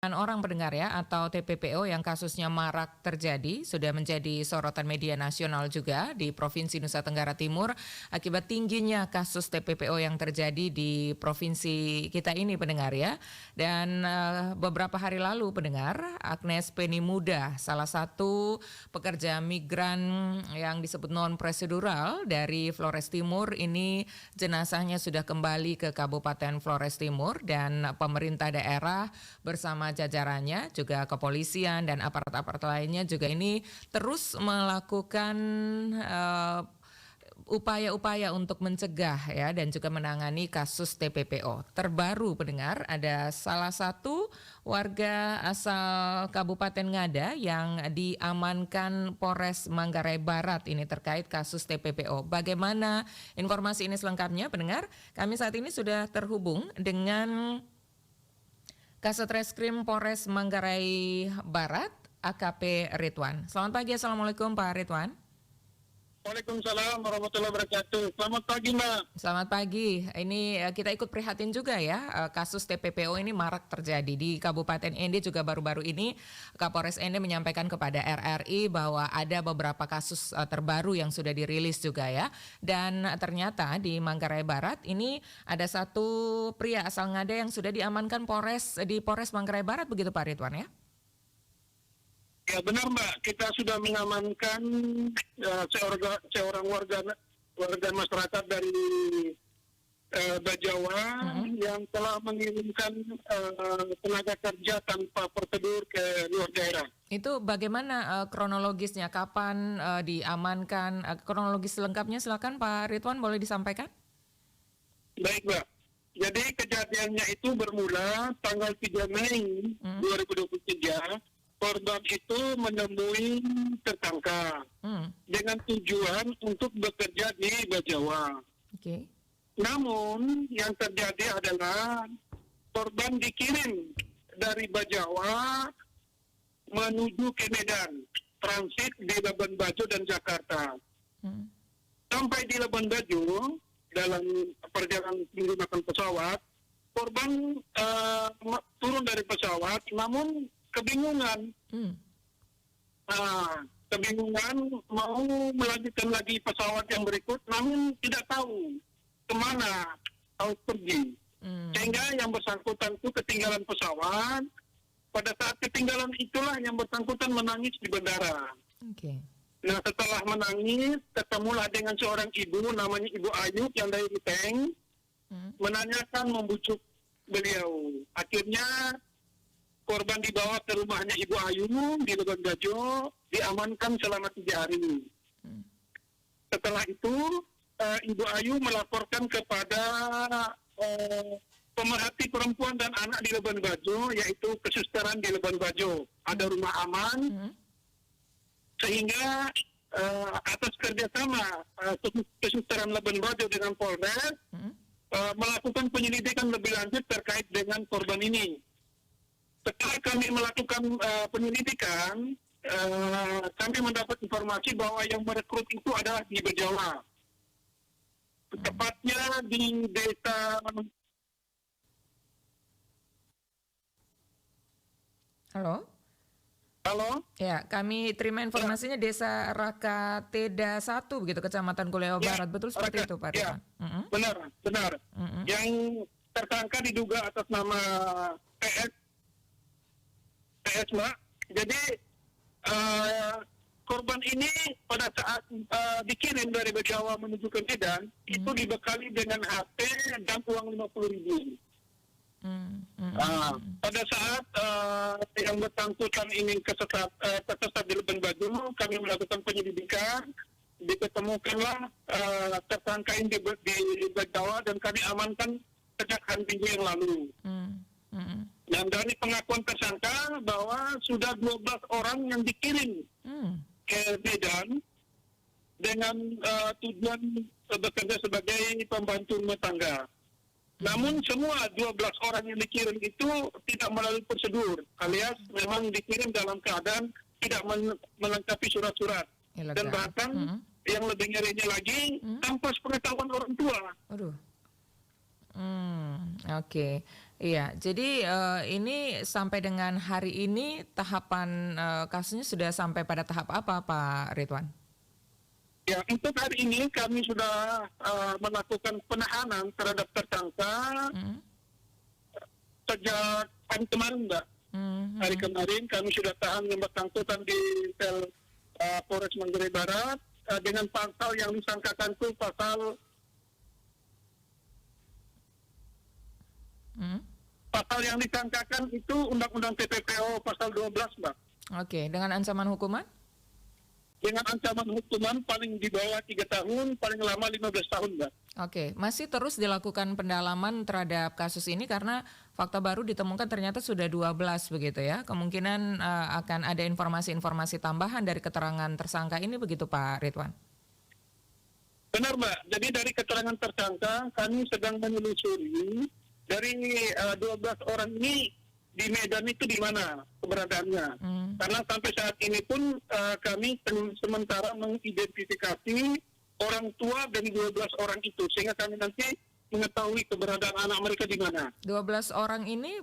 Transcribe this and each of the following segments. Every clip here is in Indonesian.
Orang pendengar ya atau TPPO yang kasusnya marak terjadi sudah menjadi sorotan media nasional juga di Provinsi Nusa Tenggara Timur akibat tingginya kasus TPPO yang terjadi di provinsi kita ini pendengar ya. Dan beberapa hari lalu pendengar, Agnes Penimuda, salah satu pekerja migran yang disebut non prosedural dari Flores Timur, ini jenazahnya sudah kembali ke Kabupaten Flores Timur dan pemerintah daerah bersama jajarannya, juga kepolisian dan aparat-aparat lainnya juga ini terus melakukan upaya-upaya untuk mencegah ya dan juga menangani kasus TPPO. Terbaru pendengar, ada salah satu warga asal Kabupaten Ngada yang diamankan Polres Manggarai Barat ini terkait kasus TPPO. Bagaimana informasi ini selengkapnya pendengar? Kami saat ini sudah terhubung dengan Kasat Reskrim Polres Manggarai Barat, AKP Ridwan. Selamat pagi, Assalamualaikum Pak Ridwan. Waalaikumsalam warahmatullahi wabarakatuh. Selamat pagi, Mbak. Selamat pagi. Ini kita ikut prihatin juga ya, kasus TPPO ini marak terjadi di Kabupaten ND juga baru-baru ini Kapolres ND menyampaikan kepada RRI bahwa ada beberapa kasus terbaru yang sudah dirilis juga ya. Dan ternyata di Manggarai Barat ini ada satu pria asal Ngada yang sudah diamankan di Polres Manggarai Barat, begitu Pak Ridwan ya? Ya benar, Mbak. Kita sudah mengamankan seorang warga masyarakat dari Bajawa yang telah mengirimkan tenaga kerja tanpa prosedur ke luar daerah. Itu bagaimana kronologisnya? Kapan diamankan? Kronologis lengkapnya silakan Pak Ridwan, boleh disampaikan? Baik, Mbak. Jadi kejadiannya itu bermula tanggal 3 Mei 2023. Korban itu menemui tersangka dengan tujuan untuk bekerja di Bajawa. Okay. Namun yang terjadi adalah korban dikirim dari Bajawa menuju ke Medan, transit di Labuan Bajo dan Jakarta. Sampai di Labuan Bajo dalam perjalanan menggunakan pesawat, korban turun dari pesawat, namun kebingungan. Kebingungan mau melanjutkan lagi pesawat yang berikut, namun tidak tahu kemana harus pergi. Sehingga yang bersangkutan itu ketinggalan pesawat. Pada saat ketinggalan itulah yang bersangkutan menangis di bandara. Okay. Nah, setelah menangis, ketemulah dengan seorang ibu, namanya Ibu Ayu yang dari Ruteng, menanyakan, membujuk beliau. Akhirnya korban dibawa ke rumahnya Ibu Ayu di Labuan Bajo, diamankan selama 3 hari. Setelah itu, Ibu Ayu melaporkan kepada pemerhati perempuan dan anak di Labuan Bajo, yaitu kesusteran di Labuan Bajo. Ada rumah aman, sehingga atas kerjasama kesusteran Labuan Bajo dengan Polres, melakukan penyelidikan lebih lanjut terkait dengan korban ini. Setelah kami melakukan penyelidikan, kami mendapat informasi bahwa yang merekrut itu adalah di Bajawa. Tepatnya di desa... Halo? Halo? Ya, kami terima informasinya Desa Rakateda 1, begitu, Kecamatan Kuliau Barat. Betul seperti itu, Pak Ridwan? Benar. Yang tersangka diduga atas nama PS, Mbak. Jadi korban ini pada saat dikirim dari Bajawa menuju ke Medan, itu dibekali dengan HP dan uang 50.000. Pada saat yang bersangkutan ini tersesat di Labuan Bajo, kami melakukan penyelidikan, diketemukanlah tersangka ini di Bajawa dan kami amankan sejak hari Minggu yang lalu. Dan dari pengakuan tersangka bahwa sudah 12 orang yang dikirim ke Medan dengan tujuan bekerja sebagai pembantu rumah tangga. Namun semua 12 orang yang dikirim itu tidak melalui prosedur, alias memang dikirim dalam keadaan tidak melengkapi surat-surat. Dan bahkan yang lebih ngerinya lagi tanpa sepengetahuan orang tua. Oke. Iya, jadi ini sampai dengan hari ini tahapan kasusnya sudah sampai pada tahap apa, Pak Ridwan? Ya, untuk hari ini kami sudah melakukan penahanan terhadap tersangka Mm, sejak hari kemarin, Mbak. mm, Hari mm. kemarin kami sudah tahan yang bersangkutan di sel Polres Manggarai Barat dengan pasal yang disangkakan itu Mm. pasal yang disangkakan itu Undang-Undang TPPO pasal 12, Mbak. Oke, dengan ancaman hukuman? Dengan ancaman hukuman paling di bawah 3 tahun, paling lama 15 tahun, Mbak. Oke, masih terus dilakukan pendalaman terhadap kasus ini karena fakta baru ditemukan ternyata sudah 12 begitu ya. Kemungkinan akan ada informasi-informasi tambahan dari keterangan tersangka ini begitu Pak Ridwan. Benar, Mbak. Jadi dari keterangan tersangka, kami sedang menelusuri dari 12 orang ini di Medan itu di mana keberadaannya. Hmm. Karena sampai saat ini pun kami sementara mengidentifikasi orang tua dari 12 orang itu, sehingga kami nanti mengetahui keberadaan anak mereka di mana. 12 orang ini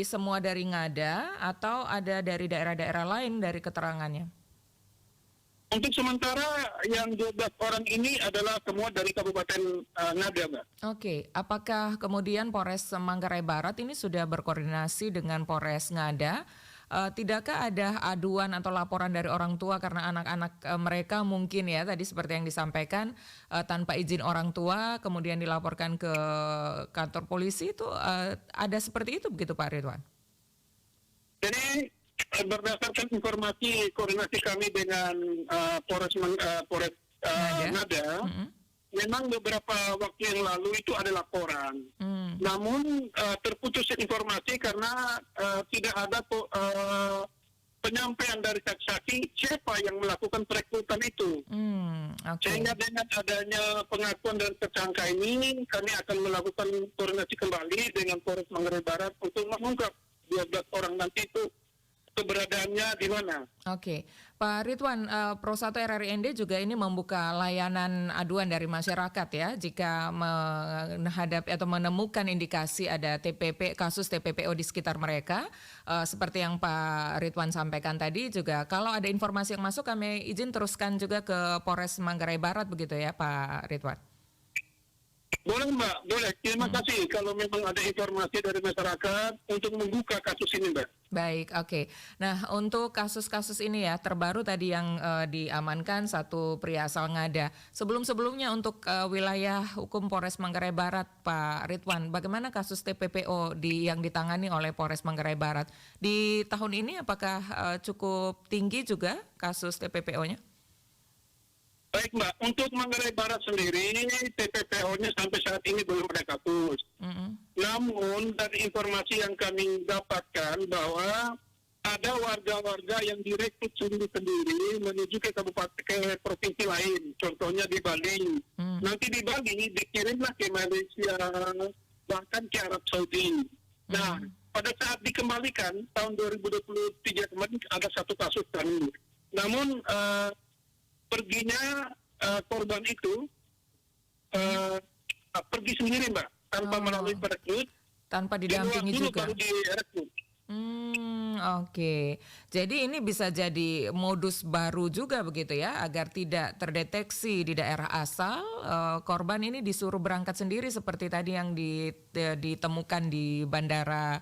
semua dari Ngada atau ada dari daerah-daerah lain dari keterangannya? Untuk sementara yang 12 orang ini adalah semua dari Kabupaten Ngada, Mbak. Oke, apakah kemudian Polres Manggarai Barat ini sudah berkoordinasi dengan Polres Ngada? Tidakkah ada aduan atau laporan dari orang tua karena anak-anak mereka mungkin ya tadi seperti yang disampaikan tanpa izin orang tua kemudian dilaporkan ke kantor polisi itu ada seperti itu begitu Pak Ridwan? Jadi berdasarkan informasi koordinasi kami dengan Polres Ngada, Mm-mm. memang beberapa waktu yang lalu itu ada laporan. Mm. Namun terputus informasi karena tidak ada penyampaian dari saksi siapa yang melakukan perekrutan itu. Oke. Sehingga dengan adanya pengakuan dari tersangka ini, kami akan melakukan koordinasi kembali dengan Polres Manggarai Barat untuk mengungkap 12 orang nanti itu keberadaannya di mana. Oke, Pak Ridwan, Pro 1 RRIND juga ini membuka layanan aduan dari masyarakat ya, jika menghadapi atau menemukan indikasi ada kasus TPPO di sekitar mereka, seperti yang Pak Ridwan sampaikan tadi juga, kalau ada informasi yang masuk kami izin teruskan juga ke Polres Manggarai Barat begitu ya Pak Ridwan? Boleh, Mbak, boleh. Terima kasih kalau memang ada informasi dari masyarakat untuk membuka kasus ini, Mbak. Baik, oke. Nah, untuk kasus-kasus ini ya, terbaru tadi yang diamankan satu pria asal Ngada. Sebelum-sebelumnya untuk wilayah hukum Polres Manggarai Barat, Pak Ridwan, bagaimana kasus TPPO yang ditangani oleh Polres Manggarai Barat? Di tahun ini apakah cukup tinggi juga kasus TPPO-nya? Baik, Mbak. Untuk Manggarai Barat sendiri, TPPO-nya sampai saat ini belum ada kasus. Mm-mm. Namun dari informasi yang kami dapatkan bahwa ada warga-warga yang direkrut sendiri menuju ke provinsi lain, contohnya di Bali. Nanti di Bali dikirimlah ke Malaysia, bahkan ke Arab Saudi. Nah, pada saat dikembalikan tahun 2023 kemarin ada satu kasus kami. Namun perginya korban itu pergi sendiri, Mbak, tanpa melalui perekrut. Tanpa didampingi juga. Baru direkrut. Oke. Jadi ini bisa jadi modus baru juga begitu ya, agar tidak terdeteksi di daerah asal, korban ini disuruh berangkat sendiri seperti tadi yang ditemukan di Bandara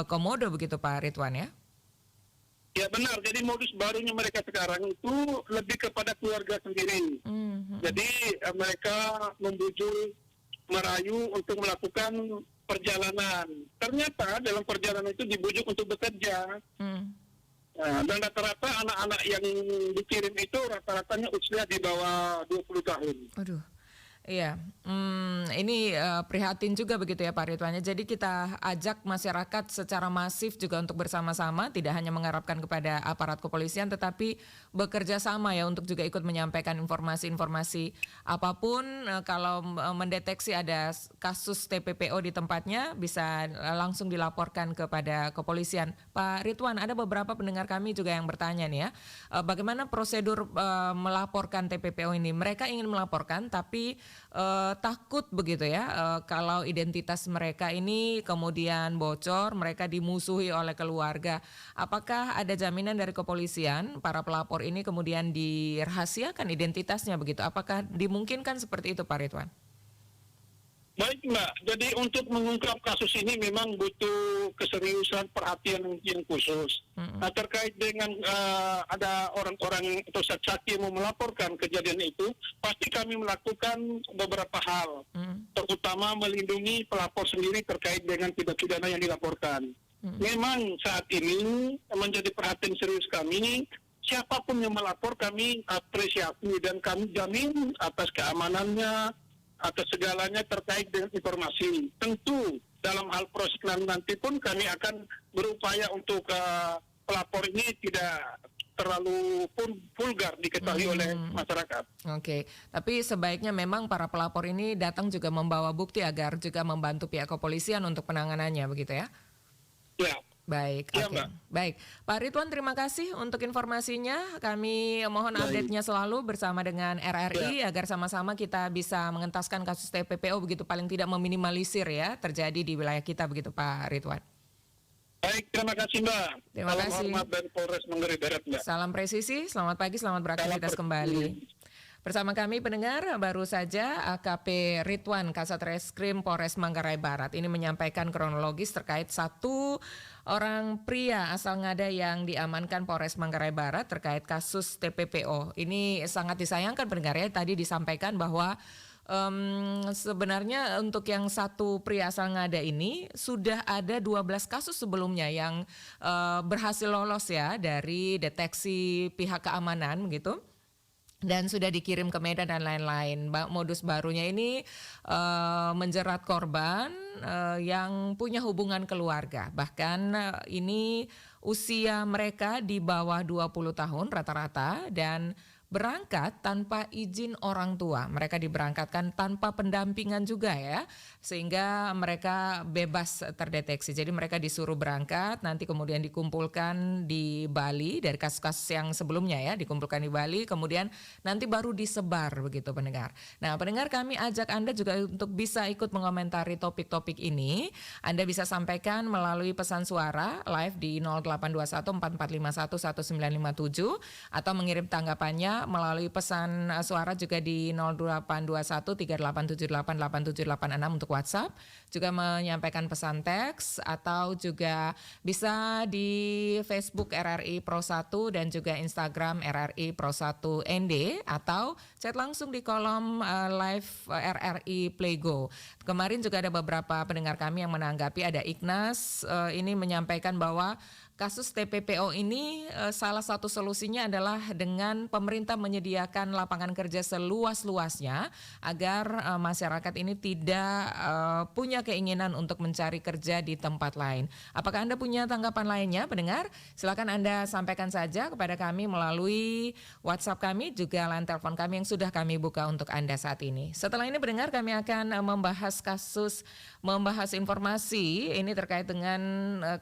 Komodo begitu Pak Ridwan ya? Ya benar, jadi modus barunya mereka sekarang itu lebih kepada keluarga sendiri. Jadi mereka membujuk, merayu untuk melakukan perjalanan. Ternyata dalam perjalanan itu dibujuk untuk bekerja. Nah, dan rata-rata anak-anak yang dikirim itu rata-ratanya usia di bawah 20 tahun. Aduh. Iya, ini prihatin juga begitu ya Pak Ridwan. Jadi kita ajak masyarakat secara masif juga untuk bersama-sama, tidak hanya mengharapkan kepada aparat kepolisian, tetapi bekerja sama ya untuk juga ikut menyampaikan informasi-informasi apapun. Kalau mendeteksi ada kasus TPPO di tempatnya, bisa langsung dilaporkan kepada kepolisian. Pak Ridwan, ada beberapa pendengar kami juga yang bertanya nih ya, bagaimana prosedur melaporkan TPPO ini? Mereka ingin melaporkan, tapi takut begitu ya, kalau identitas mereka ini kemudian bocor, mereka dimusuhi oleh keluarga. Apakah ada jaminan dari kepolisian para pelapor ini kemudian dirahasiakan identitasnya begitu? Apakah dimungkinkan seperti itu, Pak Ridwan? Baik Mbak, jadi untuk mengungkap kasus ini memang butuh keseriusan perhatian yang khusus. Nah, terkait dengan ada orang-orang atau saksi yang mau melaporkan kejadian itu, pasti kami melakukan beberapa hal, terutama melindungi pelapor sendiri terkait dengan tindak pidana yang dilaporkan. Memang saat ini menjadi perhatian serius kami, siapapun yang melapor kami apresiasi dan kami jamin atas keamanannya, atas segalanya terkait dengan informasi. Tentu dalam hal proses nanti pun kami akan berupaya untuk pelapor ini tidak terlalu vulgar diketahui oleh masyarakat. Oke, tapi sebaiknya memang para pelapor ini datang juga membawa bukti agar juga membantu pihak kepolisian untuk penanganannya, begitu ya? Ya. Baik, Ya, oke. Mbak. Baik, Pak Ridwan terima kasih untuk informasinya. Kami mohon update-nya selalu bersama dengan RRI agar sama-sama kita bisa mengentaskan kasus TPPO begitu, paling tidak meminimalisir ya terjadi di wilayah kita begitu, Pak Ridwan. Baik, terima kasih Mbak. Terima Salam kasih. hormat dari Polres Manggarai Barat Mbak. Salam presisi, selamat pagi, selamat beraktivitas kembali. Bersama kami pendengar, baru saja AKP Ridwan Kasat Reskrim Polres Manggarai Barat ini menyampaikan kronologis terkait satu orang pria asal Ngada yang diamankan Polres Manggarai Barat terkait kasus TPPO. Ini sangat disayangkan pendengar ya, tadi disampaikan bahwa sebenarnya untuk yang satu pria asal Ngada ini sudah ada 12 kasus sebelumnya yang berhasil lolos ya dari deteksi pihak keamanan gitu. Dan sudah dikirim ke Medan dan lain-lain. Modus barunya ini menjerat korban yang punya hubungan keluarga. Bahkan ini usia mereka di bawah 20 tahun rata-rata dan berangkat tanpa izin orang tua. Mereka diberangkatkan tanpa pendampingan juga ya, sehingga mereka bebas terdeteksi. Jadi mereka disuruh berangkat, nanti kemudian dikumpulkan di Bali dari kasus-kasus yang sebelumnya ya, dikumpulkan di Bali, kemudian nanti baru disebar begitu pendengar. Nah pendengar, kami ajak Anda juga untuk bisa ikut mengomentari topik-topik ini. Anda bisa sampaikan melalui pesan suara live di 0821 4451 1957 atau mengirim tanggapannya melalui pesan suara juga di 0821 3878 8786 untuk WhatsApp, juga menyampaikan pesan teks atau juga bisa di Facebook RRI Pro 1 dan juga Instagram RRI Pro 1 ND atau chat langsung di kolom live RRI Playgo. Kemarin juga ada beberapa pendengar kami yang menanggapi, ada Ignas ini menyampaikan bahwa kasus TPPO ini salah satu solusinya adalah dengan pemerintah menyediakan lapangan kerja seluas-luasnya agar masyarakat ini tidak punya keinginan untuk mencari kerja di tempat lain. Apakah Anda punya tanggapan lainnya, pendengar? Silakan Anda sampaikan saja kepada kami melalui WhatsApp kami, juga line telepon kami yang sudah kami buka untuk Anda saat ini. Setelah ini pendengar, kami akan membahas informasi ini terkait dengan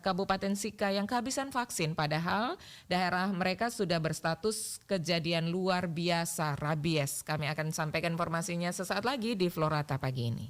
Kabupaten Sika yang kehabisan vaksin, padahal daerah mereka sudah berstatus kejadian luar biasa rabies. Kami akan sampaikan informasinya sesaat lagi di Florata pagi ini.